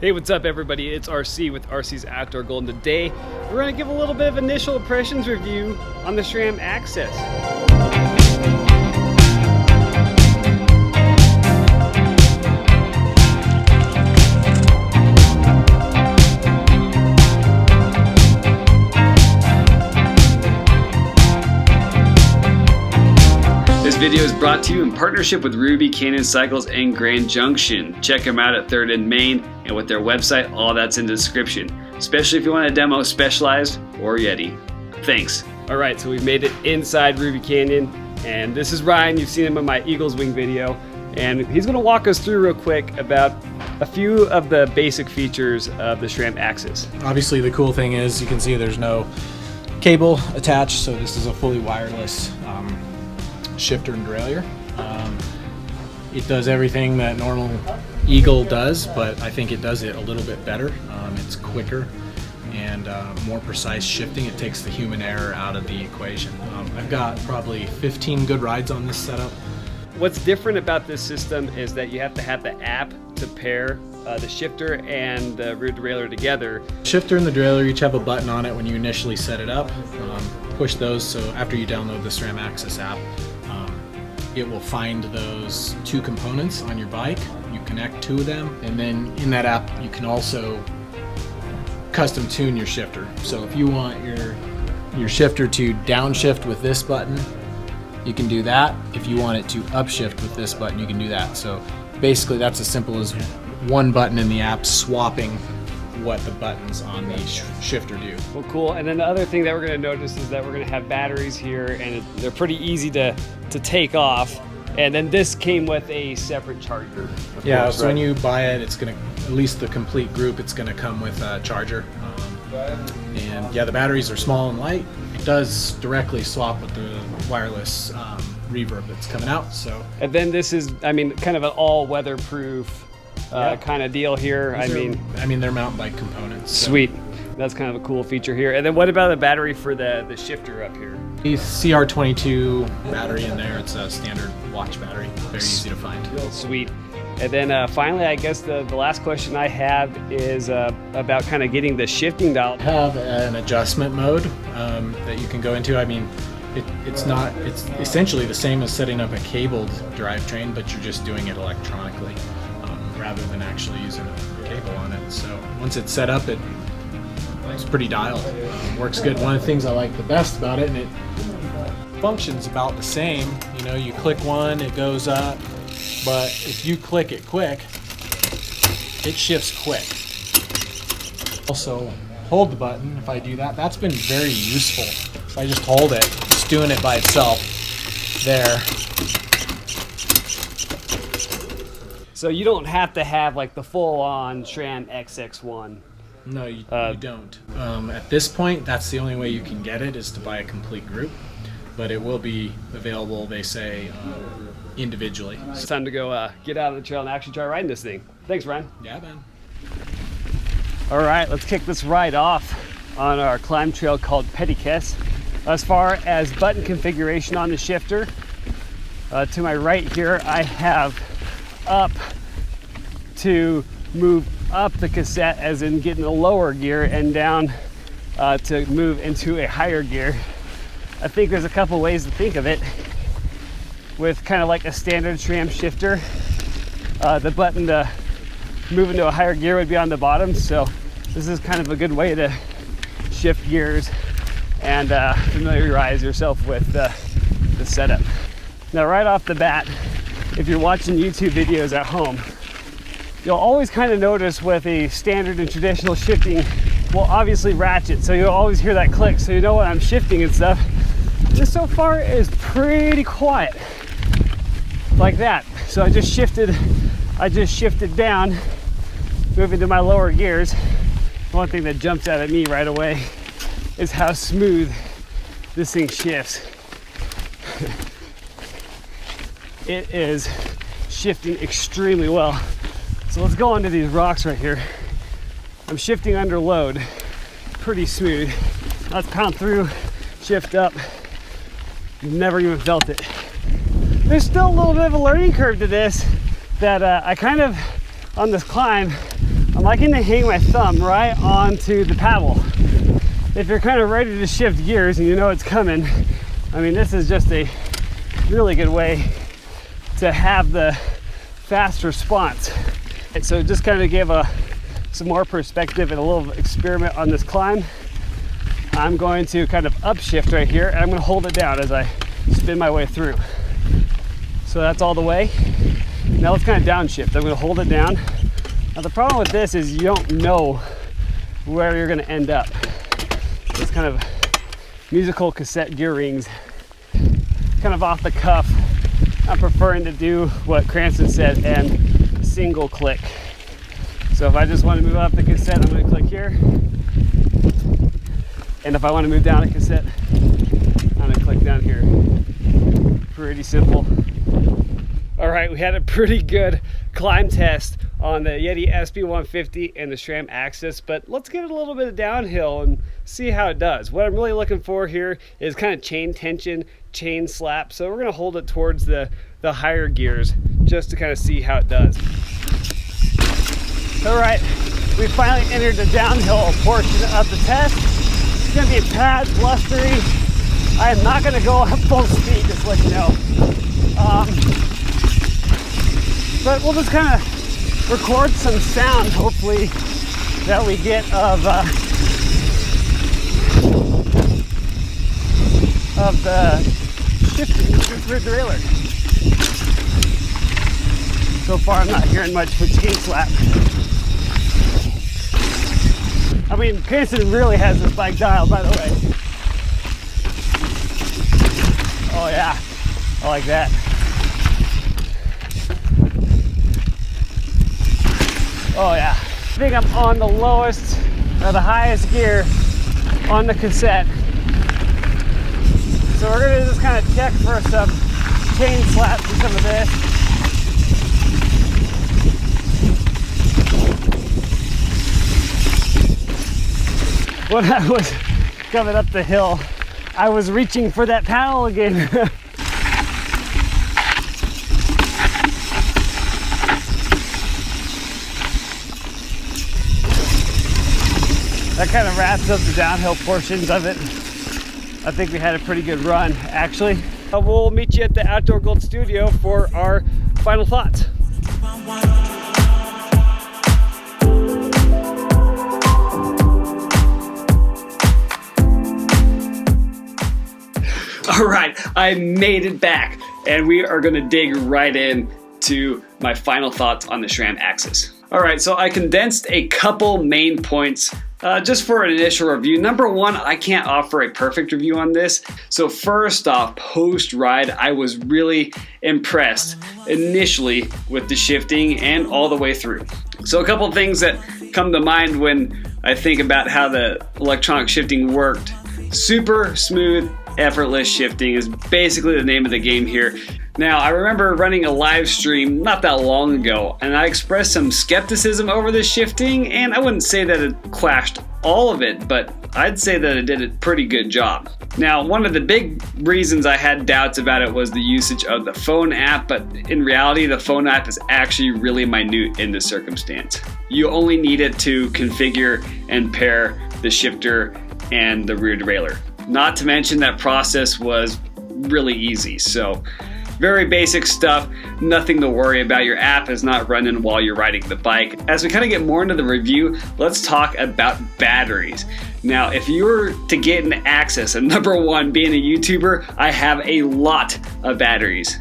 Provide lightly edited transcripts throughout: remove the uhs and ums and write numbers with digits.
Hey, what's up everybody? It's RC with RC's Outdoor Gold, and today we're going to give a little bit of initial impressions review on the Sram AXS. This video is brought to you in partnership with Ruby Canyon Cycles and Grand Junction. Check them out at 3rd and Main and with their website, all that's in the description, especially if you want to demo Specialized or Yeti. Thanks. All right, so we've made it inside Ruby Canyon, and this is Ryan. You've seen him in my Eagles Wing video, and he's going to walk us through real quick about a few of the basic features of the Sram AXS. Obviously, the cool thing is you can see there's no cable attached, so this is a fully wireless shifter and derailleur. It does everything that normal Eagle does, but I think it does it a little bit better. It's quicker and more precise shifting. It takes the human error out of the equation. I've got probably 15 good rides on this setup. What's different about this system is that you have to have the app to pair the shifter and the rear derailleur together. Shifter and the derailleur each have a button on it when you initially set it up. Push those, so after you download the Sram AXS app, it will find those two components on your bike. You connect two of them, and then in that app you can also custom tune your shifter. So if you want your shifter to downshift with this button, you can do that. If you want it to upshift with this button, you can do that. So basically that's as simple as one button in the app swapping what the buttons on the shifter do. Well, cool. And then the other thing that we're going to notice is that we're going to have batteries here, and they're pretty easy to take off. And then this came with a separate charger. Yeah, so when you buy it, it's going to, at least the complete group, it's going to come with a charger. And yeah, the batteries are small and light. It does directly swap with the wireless reverb that's coming out. So. And then this is, I mean, kind of an all-weather proof kind of deal here. I mean, they're mountain bike components. So. Sweet. That's kind of a cool feature here. And then what about the battery for the shifter up here? The CR22 battery in there. It's a standard watch battery. Very easy to find. Sweet. And then finally, I guess the last question I have is about kind of getting the shifting dial. I have an adjustment mode that you can go into. I mean, it's essentially the same as setting up a cabled drivetrain, but you're just doing it electronically rather than actually using a cable on it. So once it's set up, it's pretty dialed. Works good. One of the things I like the best about it, and it functions about the same. You know, you click one, it goes up, but if you click it quick, it shifts quick. Also, hold the button. If I do that, that's been very useful. If I just hold it, it's doing it by itself. There. So you don't have to have like the full-on Sram XX1. No, you don't. At this point, that's the only way you can get it, is to buy a complete group. But it will be available, they say, individually. It's time to go get out of the trail and actually try riding this thing. Thanks, Ryan. Yeah, man. All right, let's kick this ride off on our climb trail called Petitcast. As far as button configuration on the shifter, to my right here, I have up to move up the cassette, as in getting a lower gear, and down to move into a higher gear. I think there's a couple ways to think of it. With kind of like a standard Sram shifter, the button to move into a higher gear would be on the bottom, so this is kind of a good way to shift gears and familiarize yourself with the setup. Now, right off the bat, if you're watching YouTube videos at home, you'll always kind of notice with a standard and traditional shifting, well, obviously ratchet, so you'll always hear that click, so you know when I'm shifting and stuff. This so far is pretty quiet, like that. So I just shifted down, moving to my lower gears. One thing that jumps out at me right away is how smooth this thing shifts. It is shifting extremely well. So let's go onto these rocks right here. I'm shifting under load, pretty smooth. Let's pound through, shift up. Never even felt it. There's still a little bit of a learning curve to this that I kind of, on this climb, I'm I'm liking to hang my thumb right onto the paddle. If you're kind of ready to shift gears and you know it's coming, I mean, this is just a really good way to have the fast response. And so just kind of give some more perspective and a little experiment on this climb. I'm going to kind of upshift right here, and I'm going to hold it down as I spin my way through. So that's all the way. Now let's kind of downshift. I'm going to hold it down. Now the problem with this is you don't know where you're going to end up. It's kind of musical cassette gear rings, kind of off the cuff. I'm preferring to do what Cranston said and single click. So if I just want to move up the cassette, I'm going to click here. And if I want to move down a cassette, I'm going to click down here. Pretty simple. All right, we had a pretty good climb test on the Yeti SB150 and the Sram AXS, but let's give it a little bit of downhill and see how it does. What I'm really looking for here is kind of chain tension, chain slap. So we're going to hold it towards the higher gears just to kind of see how it does. All right, we finally entered the downhill portion of the test. It's going to be pad blustery. I am not going to go at full speed, just to let you know. But we'll just kind of record some sound, hopefully, that we get of the shifting rear derailleur. So far, I'm not hearing much fatigue slap. I mean, Cranston really has this bike dialed, by the way. Oh yeah, I like that. Oh yeah. I think I'm on the lowest or the highest gear on the cassette. So we're gonna just kind of check for some chain slaps and some of this. When I was coming up the hill, I was reaching for that paddle again. That kind of wraps up the downhill portions of it. I think we had a pretty good run, actually. We'll meet you at the Outdoor Gold Studio for our final thoughts. All right, I made it back, and we are going to dig right in to my final thoughts on the Sram AXS. All right, so I condensed a couple main points just for an initial review. Number one, I can't offer a perfect review on this. So first off, post-ride, I was really impressed initially with the shifting and all the way through. So a couple of things that come to mind when I think about how the electronic shifting worked. Super smooth, effortless shifting is basically the name of the game here. Now, I remember running a live stream not that long ago, and I expressed some skepticism over the shifting, and I wouldn't say that it quashed all of it, but I'd say that it did a pretty good job. Now, one of the big reasons I had doubts about it was the usage of the phone app, but in reality, the phone app is actually really minute in this circumstance. You only need it to configure and pair the shifter and the rear derailleur. Not to mention that process was really easy, so very basic stuff, nothing to worry about. Your app is not running while you're riding the bike. As we kind of get more into the review, let's talk about batteries. Now, if you were to get an AXS, and number one, being a YouTuber, I have a lot of batteries.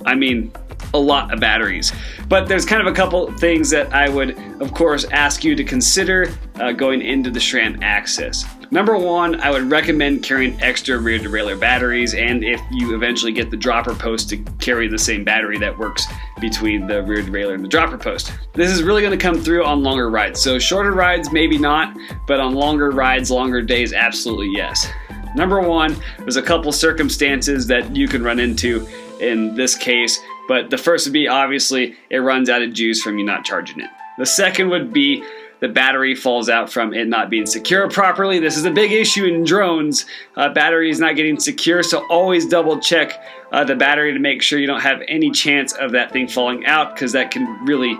I mean, a lot of batteries. But there's kind of a couple things that I would, of course, ask you to consider going into the Sram AXS. Number one, I would recommend carrying extra rear derailleur batteries, and if you eventually get the dropper post, to carry the same battery that works between the rear derailleur and the dropper post. This is really going to come through on longer rides. So shorter rides, maybe not, but on longer rides, longer days, absolutely yes. Number one, there's a couple circumstances that you can run into in this case, but the first would be, obviously, it runs out of juice from you not charging it. The second would be the battery falls out from it not being secure properly. This is a big issue in drones. Battery is not getting secure, so always double check the battery to make sure you don't have any chance of that thing falling out, because that can really,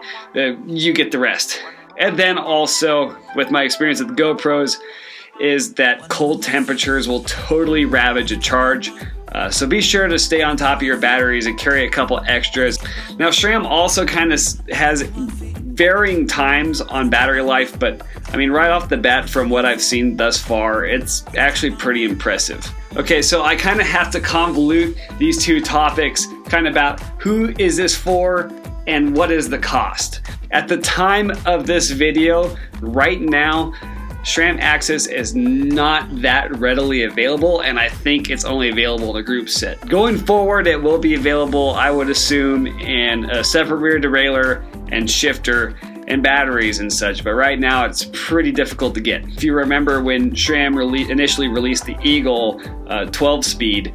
you get the rest. And then also, with my experience with GoPros, is that cold temperatures will totally ravage a charge. So be sure to stay on top of your batteries and carry a couple extras. Now, SRAM also kind of has varying times on battery life, but I mean, right off the bat from what I've seen thus far, it's actually pretty impressive. Okay, so I kind of have to convolute these two topics, kind of about who is this for and what is the cost. At the time of this video, right now, SRAM AXS is not that readily available, and I think it's only available in a group set. Going forward, it will be available, I would assume, in a separate rear derailleur and shifter and batteries and such, but right now it's pretty difficult to get. If you remember when SRAM initially released the Eagle 12-speed,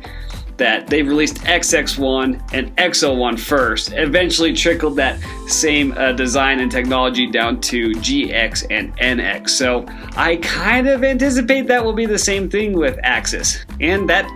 that they released XX1 and X01 first, eventually trickled that same design and technology down to GX and NX. So I kind of anticipate that will be the same thing with AXS. And that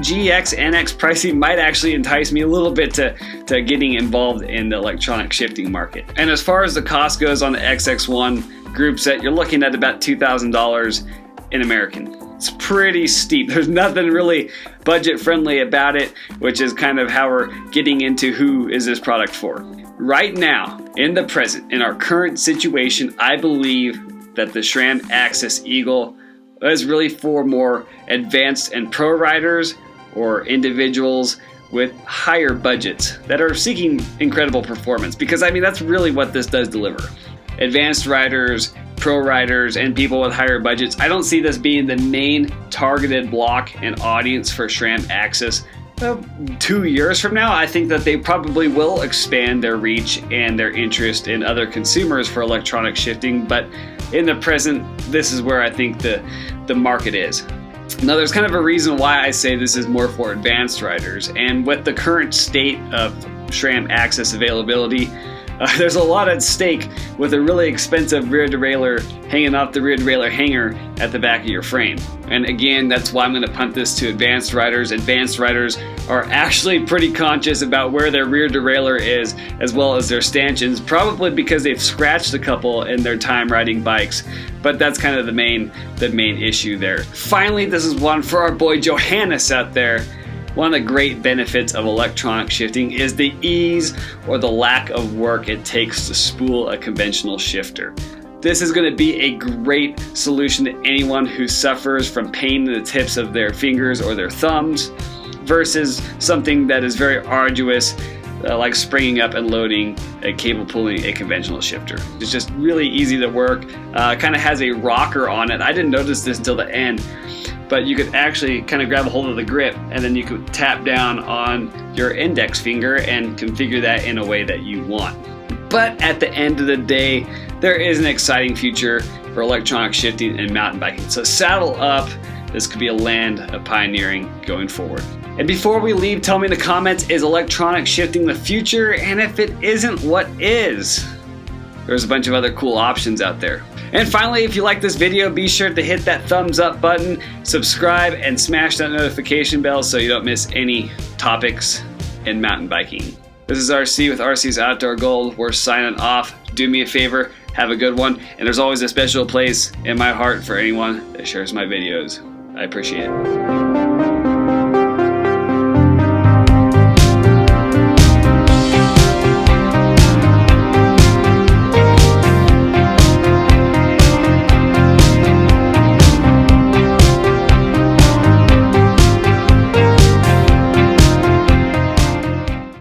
GX, NX pricing might actually entice me a little bit to getting involved in the electronic shifting market. And as far as the cost goes on the XX1 group set, you're looking at about $2,000 in American. It's pretty steep. There's nothing really budget friendly about it, which is kind of how we're getting into who is this product for. Right now, in the present, in our current situation, I believe that the SRAM AXS Eagle is really for more advanced and pro riders or individuals with higher budgets that are seeking incredible performance, because I mean, that's really what this does deliver. Advanced riders, pro riders, and people with higher budgets. I don't see this being the main targeted block and audience for SRAM AXS. 2 years from now, I think that they probably will expand their reach and their interest in other consumers for electronic shifting, but in the present, this is where I think the market is. Now, there's kind of a reason why I say this is more for advanced riders, and with the current state of SRAM AXS availability, there's a lot at stake with a really expensive rear derailleur hanging off the rear derailleur hanger at the back of your frame. And again, that's why I'm going to punt this to advanced riders. Advanced riders are actually pretty conscious about where their rear derailleur is, as well as their stanchions, probably because they've scratched a couple in their time riding bikes. But that's kind of the main issue there. Finally, this is one for our boy Johannes out there. One of the great benefits of electronic shifting is the ease or the lack of work it takes to spool a conventional shifter. This is going to be a great solution to anyone who suffers from pain in the tips of their fingers or their thumbs, versus something that is very arduous, like springing up and loading a cable pulling a conventional shifter. It's just really easy to work. Kind of has a rocker on it. I didn't notice this until the end, but you could actually kind of grab a hold of the grip and then you could tap down on your index finger and configure that in a way that you want. But at the end of the day, there is an exciting future for electronic shifting and mountain biking. So saddle up. This could be a land of pioneering going forward. And before we leave, tell me in the comments, is electronic shifting the future? And if it isn't, what is? There's a bunch of other cool options out there. And finally, if you like this video, be sure to hit that thumbs up button, subscribe, and smash that notification bell so you don't miss any topics in mountain biking. This is RC with RC's Outdoor Gold. We're signing off. Do me a favor, have a good one, and there's always a special place in my heart for anyone that shares my videos. I appreciate it.